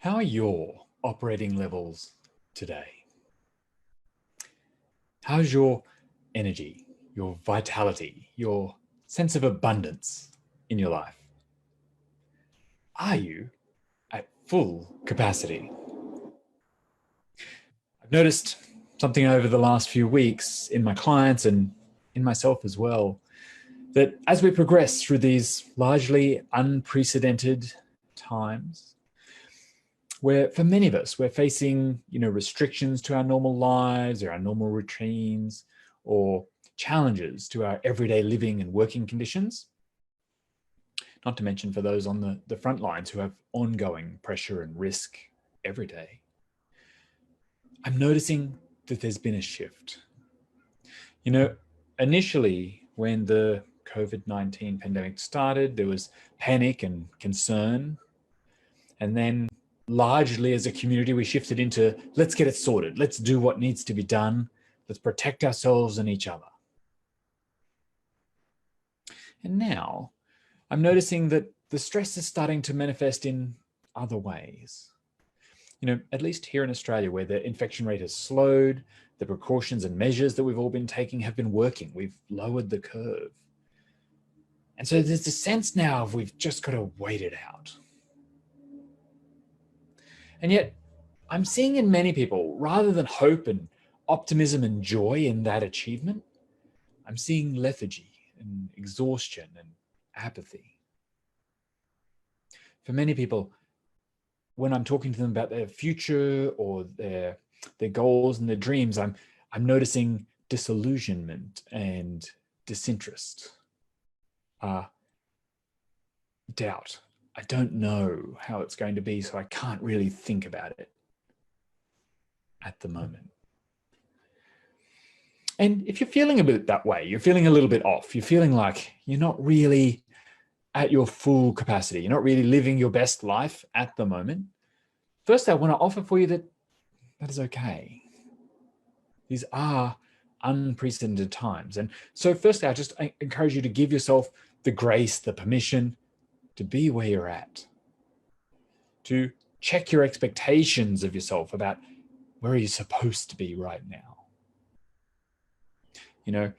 How are your operating levels today? How's your energy, your vitality, your sense of abundance in your life? Are you at full capacity? I've noticed something over the last few weeks in my clients and in myself as well, that as we progress through these largely unprecedented times, where for many of us, we're facing, restrictions to our normal lives or our normal routines, or challenges to our everyday living and working conditions. Not to mention for those on the front lines who have ongoing pressure and risk every day. I'm noticing that there's been a shift. Initially, when the COVID-19 pandemic started, there was panic and concern. And then largely as a community, we shifted into, let's get it sorted. Let's do what needs to be done. Let's protect ourselves and each other. And now I'm noticing that the stress is starting to manifest in other ways. At least here in Australia, where the infection rate has slowed, the precautions and measures that we've all been taking have been working. We've lowered the curve. And so there's a sense now of we've just got to wait it out. And yet I'm seeing in many people, rather than hope and optimism and joy in that achievement, I'm seeing lethargy and exhaustion and apathy. For many people, when I'm talking to them about their future or their goals and their dreams, I'm noticing disillusionment and disinterest, doubt. I don't know how it's going to be, so I can't really think about it at the moment. And if you're feeling a bit that way, you're feeling a little bit off, you're feeling like you're not really at your full capacity, you're not really living your best life at the moment, first I want to offer for you that is okay. These are unprecedented times. And so firstly, I encourage you to give yourself the grace, the permission to be where you're at, to check your expectations of yourself about where you're supposed to be right now. I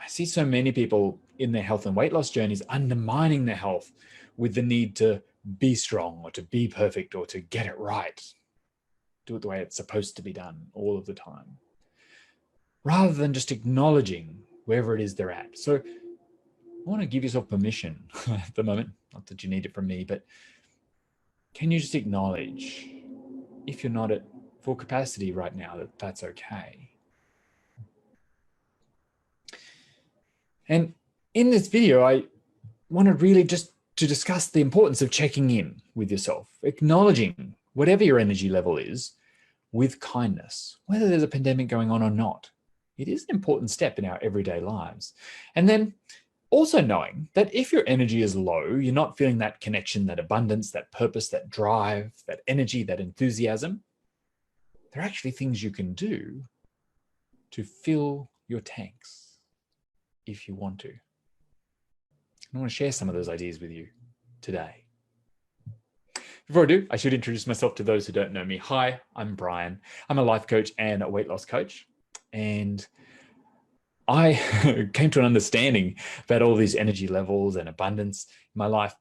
see so many people in their health and weight loss journeys undermining their health with the need to be strong or to be perfect or to get it right, do it the way it's supposed to be done all of the time, rather than just acknowledging wherever it is they're at. So I want to give yourself permission at the moment, not that you need it from me, but can you just acknowledge if you're not at full capacity right now, that's okay. And in this video, I want to really just to discuss the importance of checking in with yourself, acknowledging whatever your energy level is with kindness, whether there's a pandemic going on or not. It is an important step in our everyday lives. And then also knowing that if your energy is low, you're not feeling that connection, that abundance, that purpose, that drive, that energy, that enthusiasm, there are actually things you can do to fill your tanks if you want to. I want to share some of those ideas with you today. Before I do, I should introduce myself to those who don't know me. Hi, I'm Brian. I'm a life coach and a weight loss coach. And I came to an understanding about all these energy levels and abundance in my life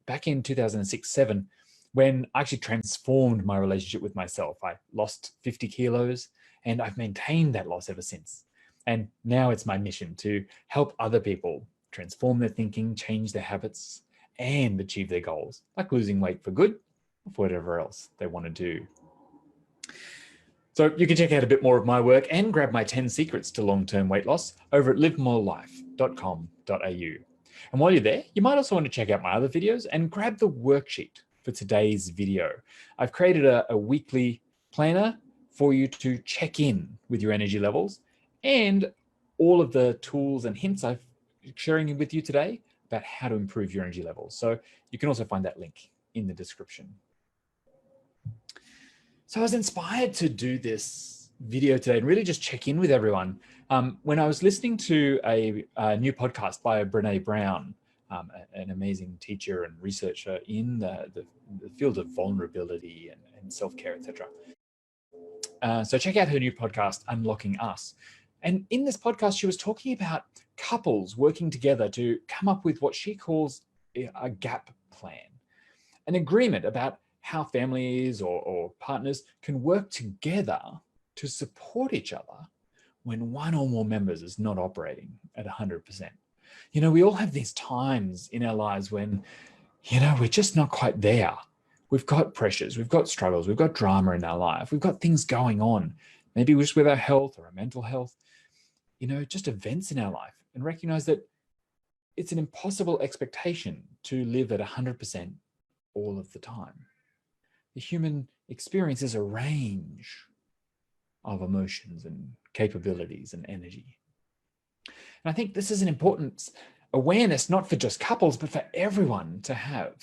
back in 2006-07, when I actually transformed my relationship with myself. I lost 50 kilos and I've maintained that loss ever since. And now it's my mission to help other people transform their thinking, change their habits, and achieve their goals, like losing weight for good or for whatever else they want to do. So you can check out a bit more of my work and grab my 10 secrets to long-term weight loss over at livemorelife.com.au. And while you're there, you might also want to check out my other videos and grab the worksheet for today's video. I've created a weekly planner for you to check in with your energy levels and all of the tools and hints I've sharing with you today about how to improve your energy levels. So you can also find that link in the description. So I was inspired to do this video today and really just check in with everyone. When I was listening to a new podcast by Brene Brown an amazing teacher and researcher in the field of vulnerability and self-care, etc. So check out her new podcast, Unlocking Us. And in this podcast, she was talking about couples working together to come up with what she calls a gap plan, an agreement about how families or partners can work together to support each other when one or more members is not operating at 100%. You know, we all have these times in our lives when, you know, we're just not quite there. We've got pressures, we've got struggles, we've got drama in our life, we've got things going on, maybe just with our health or our mental health, you know, just events in our life, and recognize that it's an impossible expectation to live at 100% all of the time. The human experience is a range of emotions and capabilities and energy. And I think this is an important awareness, not for just couples, but for everyone to have.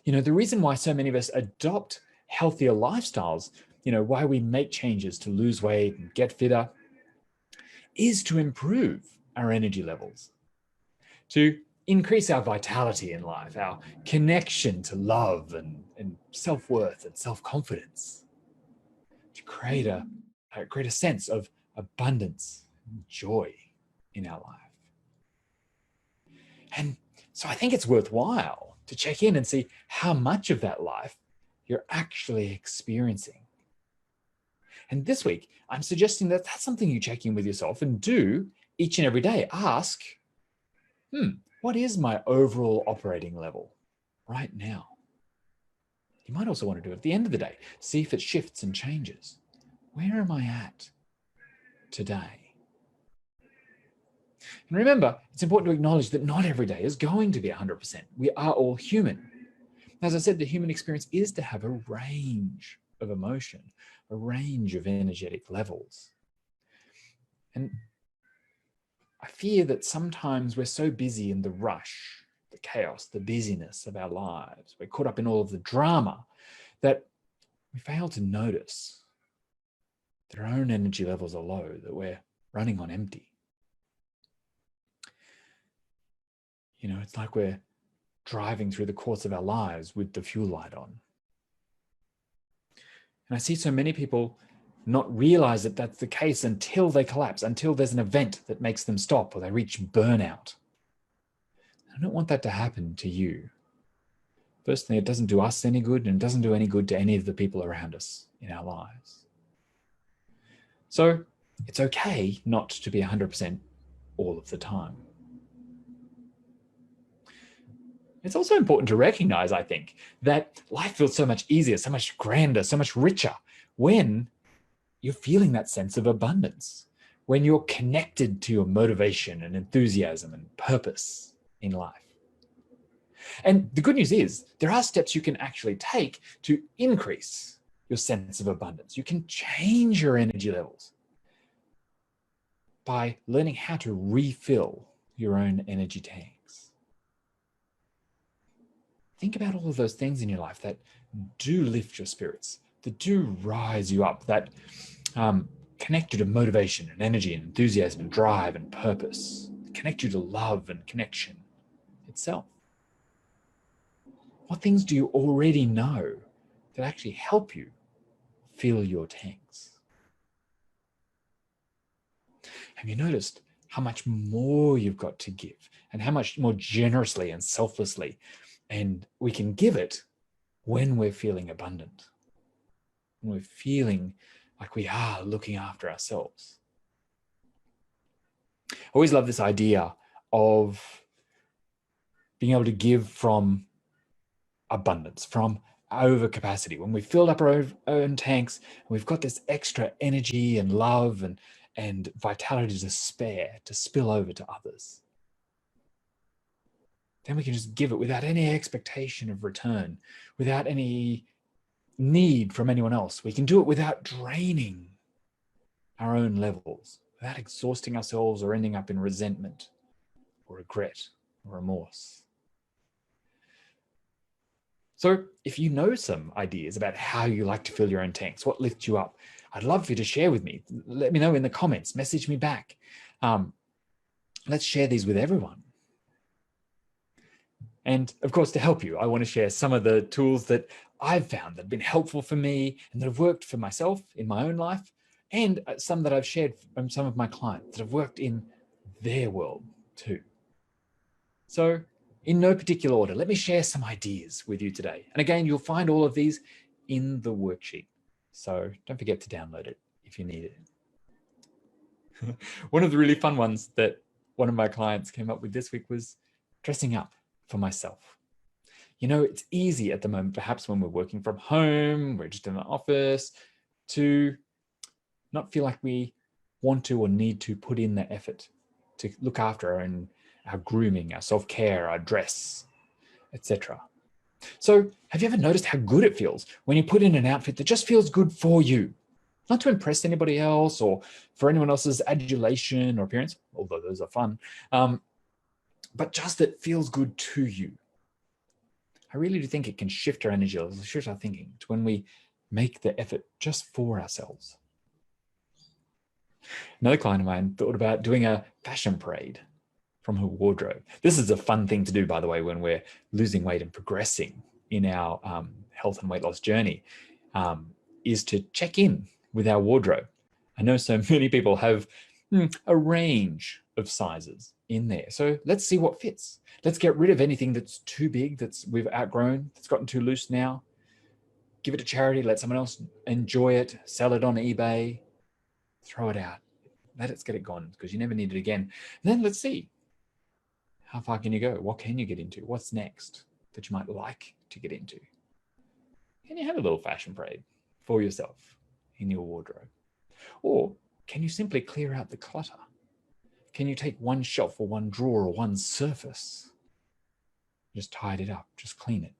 You know, the reason why so many of us adopt healthier lifestyles, you know, why we make changes to lose weight and get fitter, is to improve our energy levels, to increase our vitality in life, our connection to love and self-worth and self-confidence, to create a sense of abundance and joy in our life. And so I think it's worthwhile to check in and see how much of that life you're actually experiencing. And this week, I'm suggesting that that's something you check in with yourself and do each and every day. Ask, what is my overall operating level right now? You might also want to do it at the end of the day. See if it shifts and changes. Where am I at today? And remember, it's important to acknowledge that not every day is going to be 100%. We are all human. As I said, the human experience is to have a range of emotion, a range of energetic levels. And I fear that sometimes we're so busy in the rush, the chaos, the busyness of our lives, we're caught up in all of the drama, that we fail to notice that our own energy levels are low, that we're running on empty. You know, it's like we're driving through the course of our lives with the fuel light on. And I see so many people not realize that that's the case until they collapse, until there's an event that makes them stop or they reach burnout. I don't want that to happen to you. Firstly, it doesn't do us any good, and it doesn't do any good to any of the people around us in our lives. So it's okay not to be 100% all of the time. It's also important to recognize, I think, that life feels so much easier, so much grander, so much richer when you're feeling that sense of abundance, when you're connected to your motivation and enthusiasm and purpose in life. And the good news is there are steps you can actually take to increase your sense of abundance. You can change your energy levels by learning how to refill your own energy tanks. Think about all of those things in your life that do lift your spirits, that do rise you up, that connect you to motivation and energy and enthusiasm and drive and purpose, connect you to love and connection itself. What things do you already know that actually help you fill your tanks? Have you noticed how much more you've got to give and how much more generously and selflessly and we can give it when we're feeling abundant, when we're feeling like we are looking after ourselves? I always love this idea of being able to give from abundance, from overcapacity. When we've filled up our own tanks, and we've got this extra energy and love and vitality to spare, to spill over to others, then we can just give it without any expectation of return, without any need from anyone else. We can do it without draining our own levels, without exhausting ourselves or ending up in resentment or regret or remorse. So if you know some ideas about how you like to fill your own tanks, what lifts you up, I'd love for you to share with me. Let me know in the comments, message me back. Let's share these with everyone. And of course, to help you, I want to share some of the tools that I've found that have been helpful for me and that have worked for myself in my own life, and some that I've shared from some of my clients that have worked in their world too. So in no particular order, let me share some ideas with you today. And again, you'll find all of these in the worksheet. So don't forget to download it if you need it. One of the really fun ones that one of my clients came up with this week was dressing up for myself. You know, it's easy at the moment, perhaps when we're working from home, we're just in the office, to not feel like we want to or need to put in the effort to look after our grooming, our self-care, our dress, etc. So have you ever noticed how good it feels when you put in an outfit that just feels good for you? Not to impress anybody else or for anyone else's adulation or appearance, although those are fun, but just that feels good to you. I really do think it can shift our energy levels, shift our thinking to when we make the effort just for ourselves. Another client of mine thought about doing a fashion parade from her wardrobe. This is a fun thing to do, by the way, when we're losing weight and progressing in our health and weight loss journey, is to check in with our wardrobe. I know so many people have a range of sizes in there. So let's see what fits. Let's get rid of anything that's too big, that's we've outgrown, that's gotten too loose now. Give it to charity, let someone else enjoy it, sell it on eBay, throw it out. Let it get it gone because you never need it again. And then let's see, how far can you go? What can you get into? What's next that you might like to get into? Can you have a little fashion parade for yourself in your wardrobe? Or can you simply clear out the clutter? Can you take one shelf or one drawer or one surface, just tidy it up, just clean it?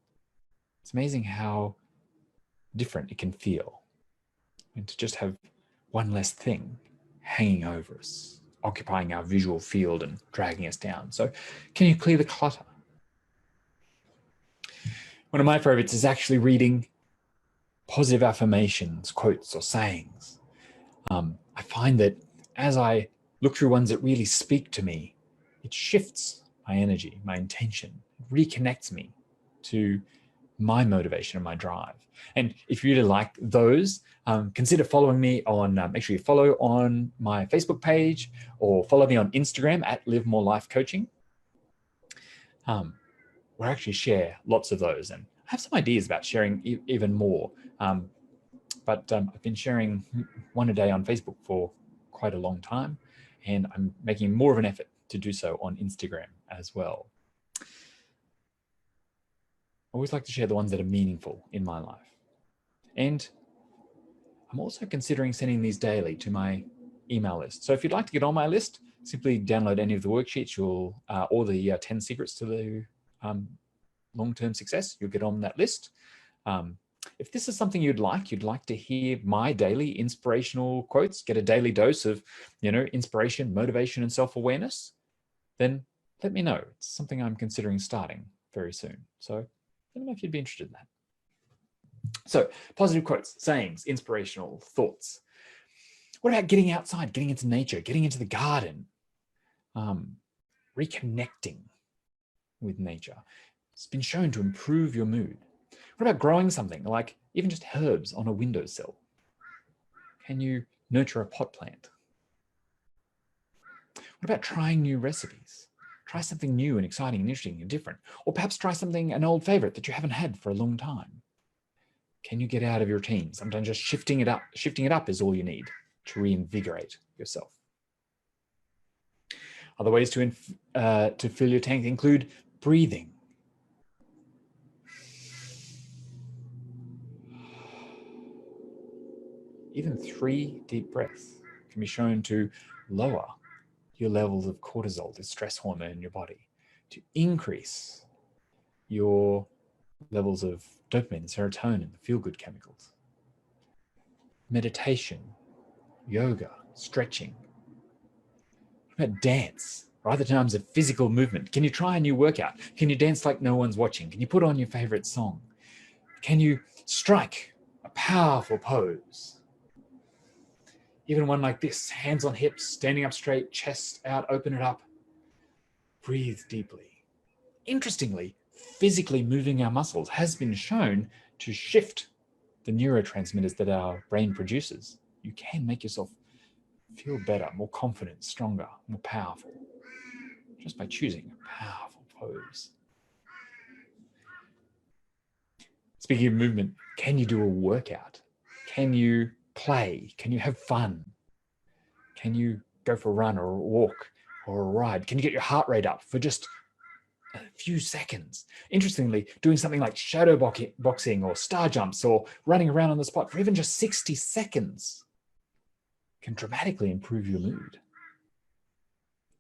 It's amazing how different it can feel and to just have one less thing hanging over us, occupying our visual field and dragging us down. So can you clear the clutter? One of my favorites is actually reading positive affirmations, quotes, or sayings. I find that as I look through ones that really speak to me, it shifts my energy, my intention, reconnects me to my motivation and my drive. And if you really like those, consider following me on, make sure you follow on my Facebook page or follow me on Instagram at Live More Life Coaching. Where I actually share lots of those, and I have some ideas about sharing even more. But I've been sharing one a day on Facebook for quite a long time, and I'm making more of an effort to do so on Instagram as well. I always like to share the ones that are meaningful in my life. And I'm also considering sending these daily to my email list. So if you'd like to get on my list, simply download any of the worksheets or the 10 secrets to the long-term success, you'll get on that list. If this is something you'd like to hear my daily inspirational quotes, get a daily dose of, inspiration, motivation, and self-awareness, then let me know. It's something I'm considering starting very soon. So let me know if you'd be interested in that. So positive quotes, sayings, inspirational thoughts. What about getting outside, getting into nature, getting into the garden, reconnecting with nature? It's been shown to improve your mood. What about growing something like even just herbs on a windowsill? Can you nurture a pot plant? What about trying new recipes? Try something new and exciting and interesting and different. Or perhaps try an old favorite that you haven't had for a long time. Can you get out of your routine? Sometimes just shifting it up is all you need to reinvigorate yourself. Other ways to fill your tank include breathing. Even 3 deep breaths can be shown to lower your levels of cortisol, the stress hormone in your body, to increase your levels of dopamine, serotonin, the feel-good chemicals. Meditation, yoga, stretching. What about dance? Or other times of physical movement. Can you try a new workout? Can you dance like no one's watching? Can you put on your favorite song? Can you strike a powerful pose? Even one like this, hands on hips, standing up straight, chest out, open it up. Breathe deeply. Interestingly, physically moving our muscles has been shown to shift the neurotransmitters that our brain produces. You can make yourself feel better, more confident, stronger, more powerful, just by choosing a powerful pose. Speaking of movement, can you do a workout? Can you play? Can you have fun? Can you go for a run or a walk or a ride? Can you get your heart rate up for just a few seconds? Interestingly, doing something like shadow boxing or star jumps or running around on the spot for even just 60 seconds can dramatically improve your mood.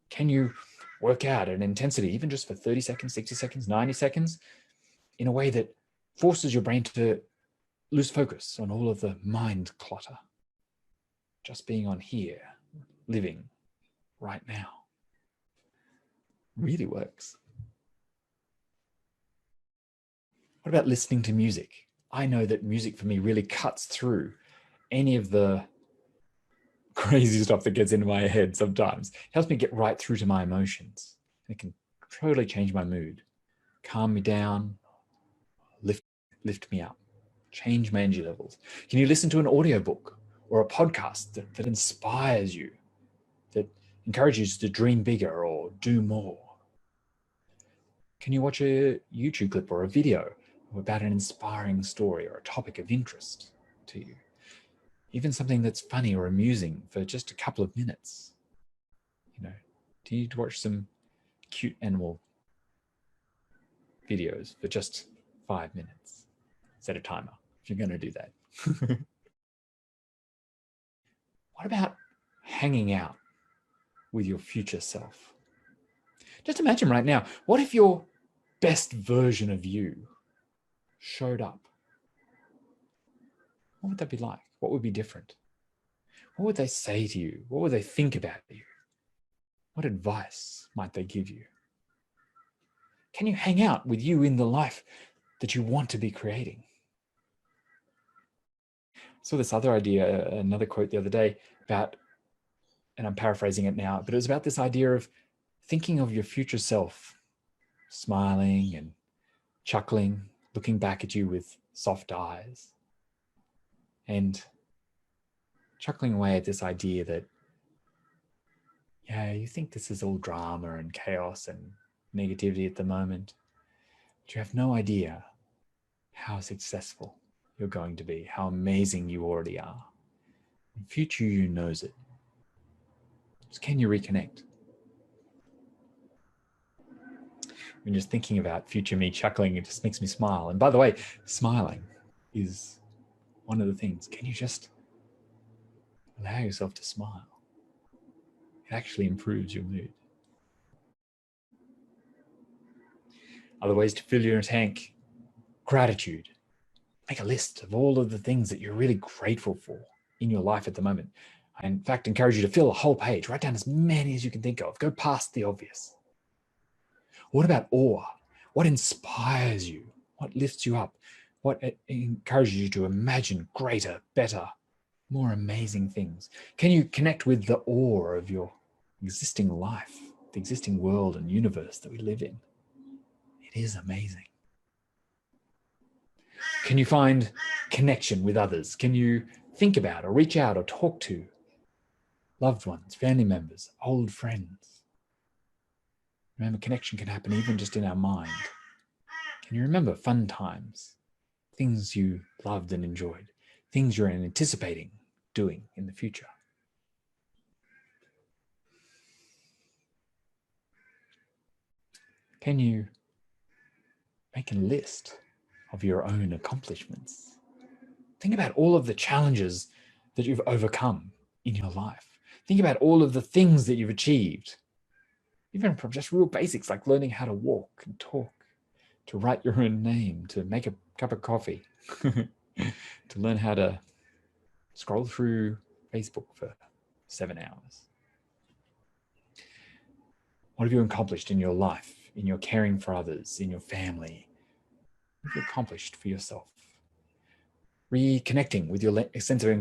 Can you work out at an intensity, even just for 30 seconds, 60 seconds, 90 seconds, in a way that forces your brain to lose focus on all of the mind clutter? Just being on here, living right now, really works. What about listening to music? I know that music for me really cuts through any of the crazy stuff that gets into my head sometimes. It helps me get right through to my emotions. It can totally change my mood, calm me down, lift me up, change my energy levels. Can you listen to an audiobook or a podcast that inspires you, that encourages you to dream bigger or do more? Can you watch a YouTube clip or a video about an inspiring story or a topic of interest to you? Even something that's funny or amusing for just a couple of minutes. You know, do you need to watch some cute animal videos for just 5 minutes? Set a timer if you're going to do that. What about hanging out with your future self? Just imagine right now, what if your best version of you showed up? What would that be like? What would be different? What would they say to you? What would they think about you? What advice might they give you? Can you hang out with you in the life that you want to be creating? I saw this other idea, another quote the other day about, and I'm paraphrasing it now, but it was about this idea of thinking of your future self, smiling and chuckling, looking back at you with soft eyes, and chuckling away at this idea that, yeah, you think this is all drama and chaos and negativity at the moment, but you have no idea how successful you're going to be, how amazing you already are. And future you knows it. So can you reconnect? When just thinking about future me chuckling, it just makes me smile. And by the way, smiling is one of the things. Can you just allow yourself to smile? It actually improves your mood. Other ways to fill your tank: gratitude. Make a list of all of the things that you're really grateful for in your life at the moment. I, in fact, encourage you to fill a whole page. Write down as many as you can think of. Go past the obvious. What about awe? What inspires you? What lifts you up? What encourages you to imagine greater, better, more amazing things? Can you connect with the awe of your existing life, the existing world and universe that we live in? It is amazing. Can you find connection with others? Can you think about or reach out or talk to loved ones, family members, old friends? Remember, connection can happen even just in our mind. Can you remember fun times, things you loved and enjoyed, things you're anticipating doing in the future? Can you make a list of your own accomplishments? Think about all of the challenges that you've overcome in your life. Think about all of the things that you've achieved, even from just real basics like learning how to walk and talk, to write your own name, to make a cup of coffee, to learn how to scroll through Facebook for 7 hours. What have you accomplished in your life, in your caring for others, in your family? What have you accomplished for yourself? Reconnecting with your sense of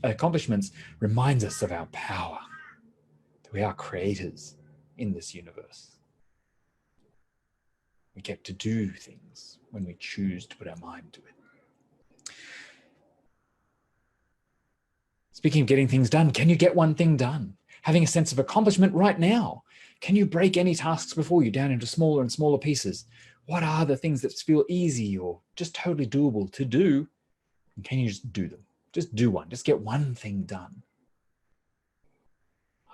accomplishments reminds us of our power, that we are creators in this universe. We get to do things when we choose to put our mind to it. Speaking of getting things done, can you get one thing done? Having a sense of accomplishment right now. Can you break any tasks before you down into smaller and smaller pieces? What are the things that feel easy or just totally doable to do? And can you just do them? Just do one. Just get one thing done.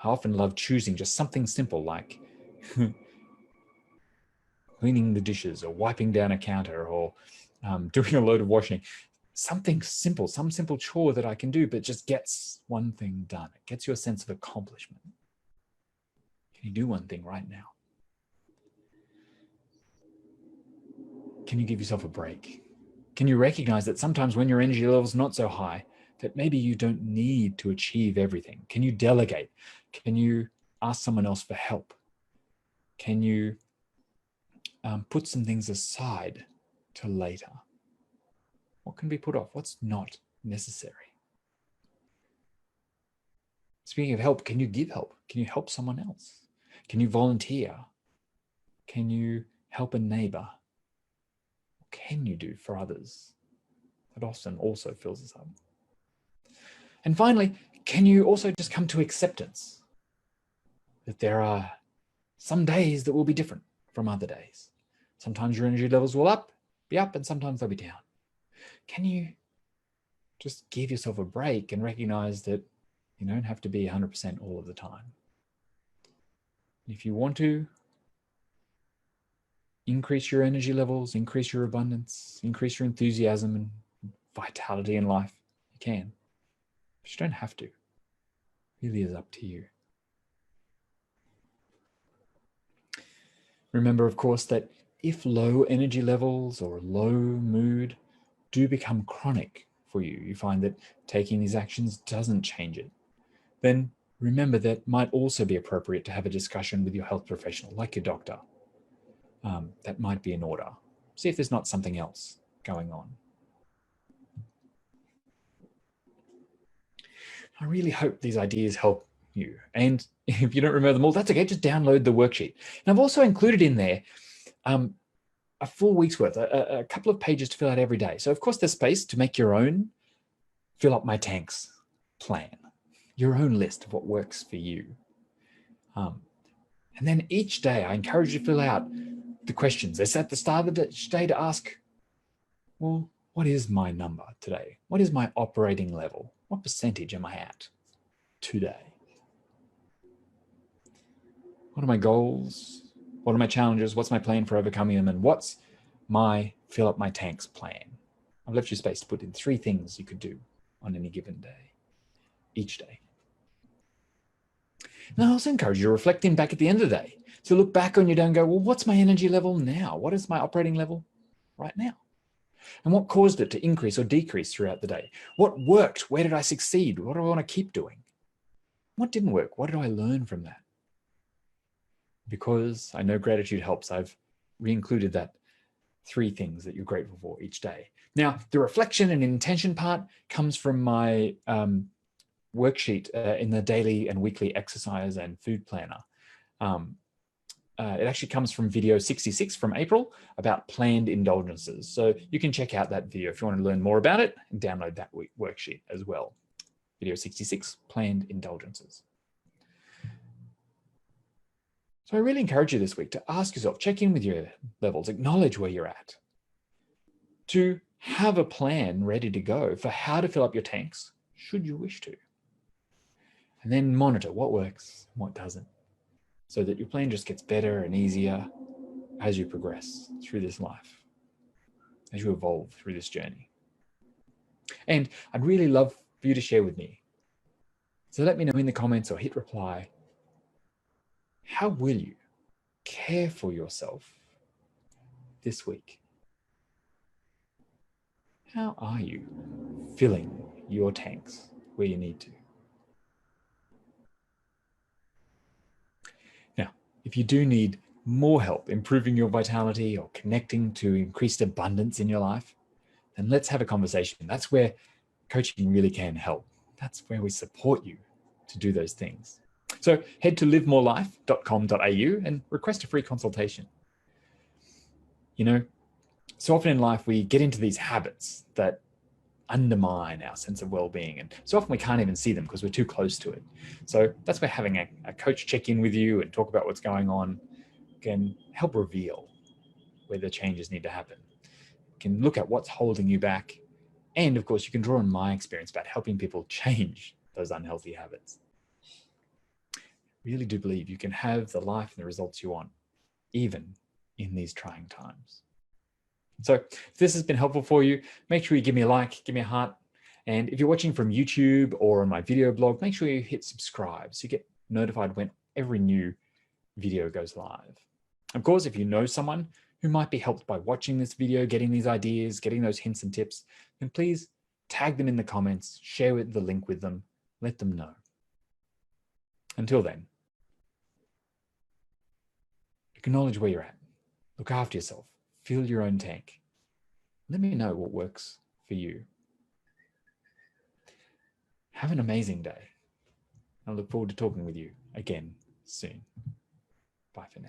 I often love choosing just something simple like cleaning the dishes or wiping down a counter or doing a load of washing. Something simple, some simple chore that I can do, but just gets one thing done. It gets you a sense of accomplishment. Can you do one thing right now? Can you give yourself a break? Can you recognize that sometimes when your energy level is not so high, that maybe you don't need to achieve everything? Can you delegate? Can you ask someone else for help? Can you put some things aside to later? What can be put off? What's not necessary? Speaking of help, can you give help? Can you help someone else? Can you volunteer? Can you help a neighbor? What can you do for others? That often also fills us up. And finally, can you also just come to acceptance that there are some days that will be different from other days? Sometimes your energy levels will be up, and sometimes they'll be down. Can you just give yourself a break and recognize that you don't have to be 100% all of the time? If you want to increase your energy levels, increase your abundance, increase your enthusiasm and vitality in life, you can. But you don't have to. It really is up to you. Remember, of course, that if low energy levels or low mood do become chronic for you, you find that taking these actions doesn't change it, then remember that might also be appropriate to have a discussion with your health professional, like your doctor. That might be in order. See if there's not something else going on. I really hope these ideas help you. And if you don't remember them all, that's okay. Just download the worksheet. And I've also included in there a full week's worth, a couple of pages to fill out every day. So of course there's space to make your own fill up my tanks plan, your own list of what works for you. And then each day I encourage you to fill out the questions. It's at the start of each day to ask, well, what is my number today? What is my operating level? What percentage am I at today? What are my goals? What are my challenges? What's my plan for overcoming them? And what's my fill up my tanks plan? I've left you space to put in 3 things you could do on any given day, each day. And I also encourage you to reflect in back at the end of the day. So look back on your day and go, well, what's my energy level now? What is my operating level right now? And what caused it to increase or decrease throughout the day? What worked? Where did I succeed? What do I want to keep doing? What didn't work? What did I learn from that? Because I know gratitude helps, I've re-included that 3 things that you're grateful for each day. Now, the reflection and intention part comes from my worksheet in the daily and weekly exercise and food planner. It actually comes from video 66 from April about planned indulgences. So you can check out that video if you want to learn more about it and download that worksheet as well. Video 66, planned indulgences. So I really encourage you this week to ask yourself, check in with your levels, acknowledge where you're at, to have a plan ready to go for how to fill up your tanks, should you wish to. And then monitor what works and what doesn't, so that your plan just gets better and easier as you progress through this life, as you evolve through this journey. And I'd really love for you to share with me. So let me know in the comments or hit reply. How will you care for yourself this week? How are you filling your tanks where you need to? Now, if you do need more help improving your vitality or connecting to increased abundance in your life, then let's have a conversation. That's where coaching really can help. That's where we support you to do those things. So head to livemorelife.com.au and request a free consultation. You know, so often in life, we get into these habits that undermine our sense of well-being. And so often we can't even see them because we're too close to it. So that's where having a coach check in with you and talk about what's going on can help reveal where the changes need to happen. You can look at what's holding you back. And of course, you can draw on my experience about helping people change those unhealthy habits. I really do believe you can have the life and the results you want, even in these trying times. So if this has been helpful for you, make sure you give me a like, give me a heart. And if you're watching from YouTube or on my video blog, make sure you hit subscribe so you get notified when every new video goes live. Of course, if you know someone who might be helped by watching this video, getting these ideas, getting those hints and tips, then please tag them in the comments, share the link with them, let them know. Until then, acknowledge where you're at, look after yourself, fill your own tank. Let me know what works for you. Have an amazing day. I look forward to talking with you again soon. Bye for now.